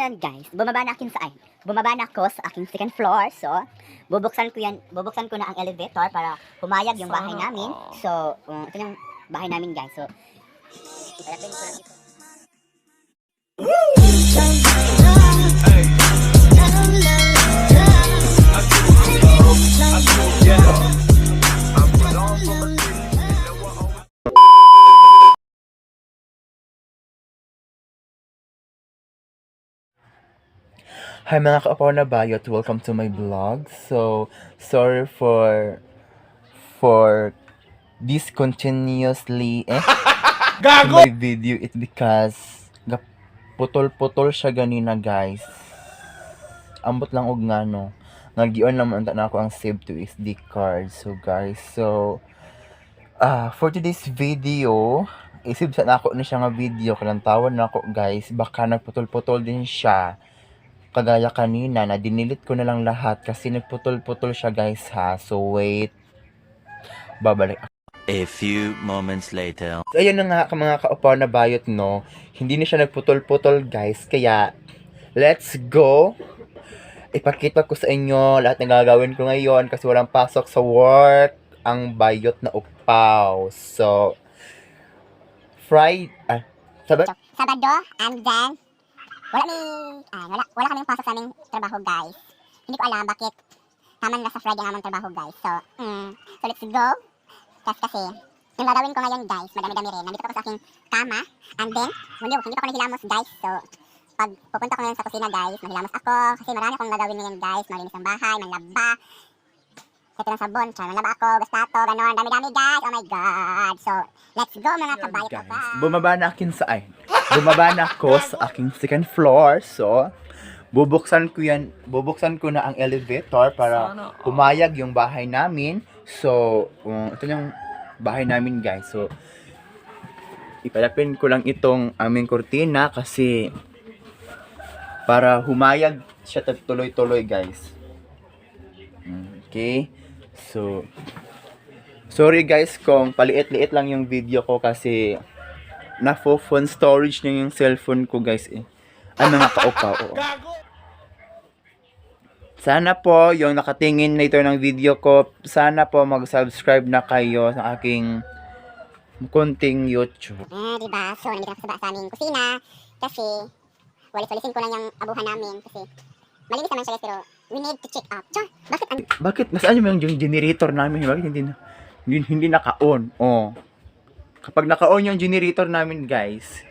ngayon guys, bumaba na akin saan? Bumaba na ako sa aking second floor. So, bubuksan ko na ang elevator para humayag yung bahay namin. So, ito yung bahay namin guys. So, ipalapin ko lang ito. Hi mga ka-Apaw na Bayot, welcome to my vlog. So, sorry for discontinuously Gago! my video. It's because putol-putol siya ganina guys. Ambot lang og ngano. Nagion naman na ako ang save to SD card. So guys, for today's video, isip sa nako na siya nga video kalantawan na ako guys. Baka nagputol-putol din siya. Kagaya kanina na dinilit ko na lang lahat kasi nagputol-putol siya guys ha. So wait, babalik ako. A few moments later. So ayun na nga mga ka-Apaw na Bayot no. Hindi na siya nagputol-putol guys. Kaya let's go. Ipakita ko sa inyo lahat ng gagawin ko ngayon kasi walang pasok sa work ang Bayot na Upaw. So Sabado, and then wala kaming pasok sa aming trabaho guys. Hindi ko alam bakit naman nasa Friday ang aming trabaho guys. So let's go. Kasi yung gagawin ko ngayon guys, madami-dami rin. Nandito ako sa aking kama, and then hindi pa ako nahilamos guys. So pag pupunta ko ngayon sa kusina guys, mahilamos ako kasi marami akong gagawin ngayon guys. Malinis ang bahay, manlaba, ito ng sabon, manlaba ako, gastato, ganon, dami-dami guys. Oh my god. So let's go mga kabayot. Guys, bumaba na akin sa Bumaba na ako sa aking second floor. So, bubuksan ko na ang elevator para humayag yung bahay namin. So, ito yung bahay namin guys. So, ipalapin ko lang itong aming kurtina kasi para humayag siya tuloy-tuloy guys. Okay? So, sorry guys kung paliit-liit lang yung video ko kasi na-phone storage na yung cellphone ko guys Ano nga ka-Upaw. Sana po yung nakatingin na ito ng video ko, sana po mag-subscribe na kayo sa aking kunting YouTube. Diba? So nandito ako sa aming kusina kasi walis-walisin ko lang yung abuhan namin kasi malinis naman siya guys pero we need to check up. Char, Bakit? Nasaan yung generator namin? Bakit hindi naka-on? Kapag naka-on yung generator namin guys,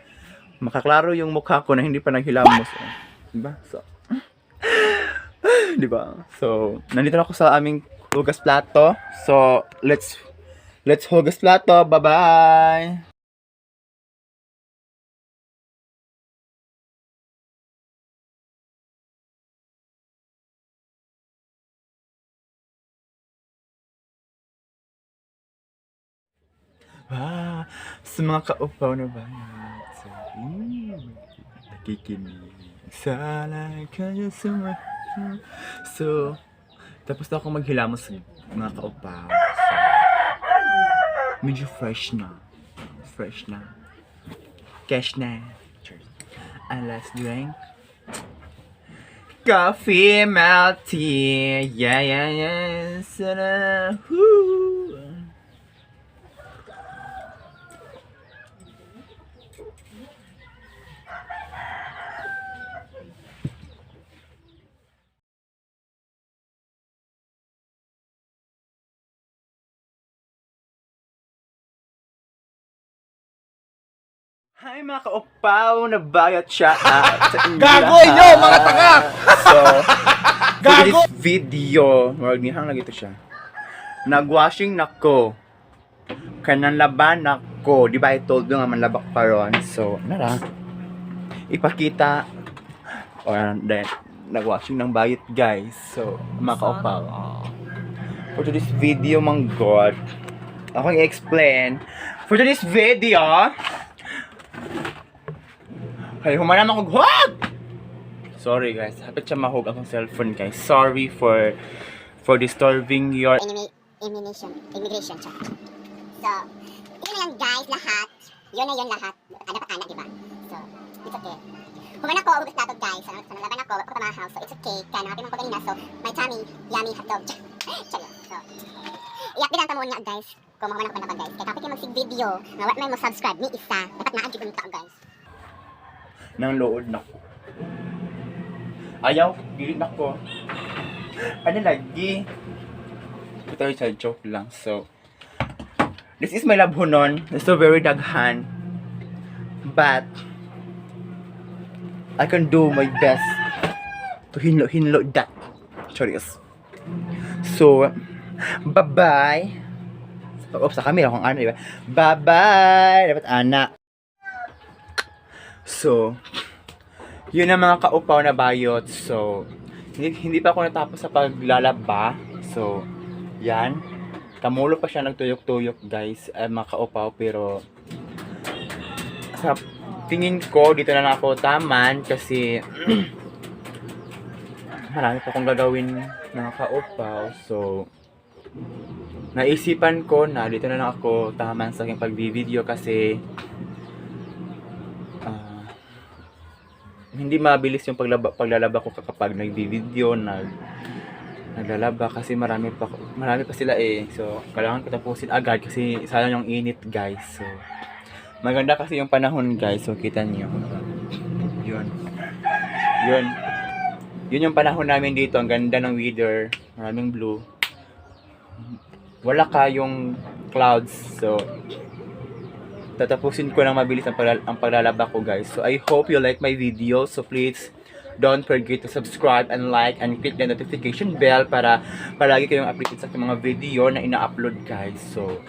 makaklaro yung mukha ko na hindi pa naghilamos. Diba? Diba? So, nandito na ako sa aming hugas plato. So, let's hugas plato. Bye-bye! Sa mga ka-Upaw na Bayot. So, nakikinig. Sana kayo So, tapos na ako maghilamos mga ka-Upaw. So, medyo fresh na. Cash na. Cheers. And let's drink coffee, milk tea. Yeah. Sana. Woo. Hi mga ka-Upaw na Bayot siya sa inyo. Gago inyo, mga tanga! So, for Gago! this video, maragnihan lagi ito siya. Nagwashing na ko. Kanang laban na ko. Di ba I told you nga manlabak pa ron. So, nara. Ipakita. Or then, nagwashing ng Bayot guys. So, mga ka-Upaw. For this video, mga God. Ako i-explain. For this video, ay, humanam ako huwag! Sorry guys, hapit siya mahog akong cellphone guys. Sorry for disturbing your immigration check. So, yun na yan guys, lahat. Yun na yun lahat. Dapat ana, diba? So, it's okay. Human ako, ubus nato guys. Sana ako, wala pa tamahaw, so it's okay. Kaya nakapin mo ko kanina, so my tummy, yummy hotdog. Charot. So, i-update ang tamon nga guys. Kung makaman ako na ba guys. Kaya kapit kayo magsig video, nga wala may mo subscribe, ni isa. Dapat na-adjig unta guys. Nang lood na ko. Ayaw, dili na ko. Ano lagi? Ito ay joke lang. So, this is my labhonon. It's so very daghan. But, I can do my best to hinlo that. Curious. So, bye-bye. Oops, sa camera kung ano, diba? Bye-bye! Dapat anak. So, yun ang mga kaupaw na bayot. So, hindi pa ako natapos sa paglalaba. So, yan. Kamulo pa siya nagtuyok-tuyok, guys. Mga kaupaw, pero sa tingin ko, dito na ako taman kasi marami pa akong gagawin mga kaupaw. So, naisipan ko na dito na lang ako taman sa aking pag-video kasi hindi mabilis yung paglalaba ko kapag nag-video, naglalaba kasi marami pa sila eh. So, kailangan ko tapusin agad kasi sayang yung init, guys. So, maganda kasi yung panahon, guys. So, kita niyo. Yun yung panahon namin dito. Ang ganda ng weather. Maraming blue. Wala kayong clouds. So, tatapusin ko ng mabilis ang paglalaba ko, guys. So, I hope you like my video. So, please don't forget to subscribe and like and click the notification bell para palagi kayong updated sa aking mga video na ina-upload, guys. So,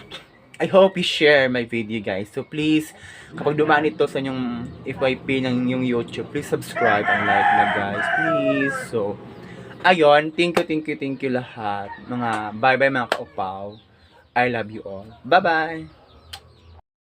I hope you share my video, guys. So, please, kapag dumaan ito sa inyong FYP ng yung YouTube, please subscribe and like na, guys. Please. So, ayun. Thank you lahat. Bye-bye mga kaupaw. I love you all. Bye-bye.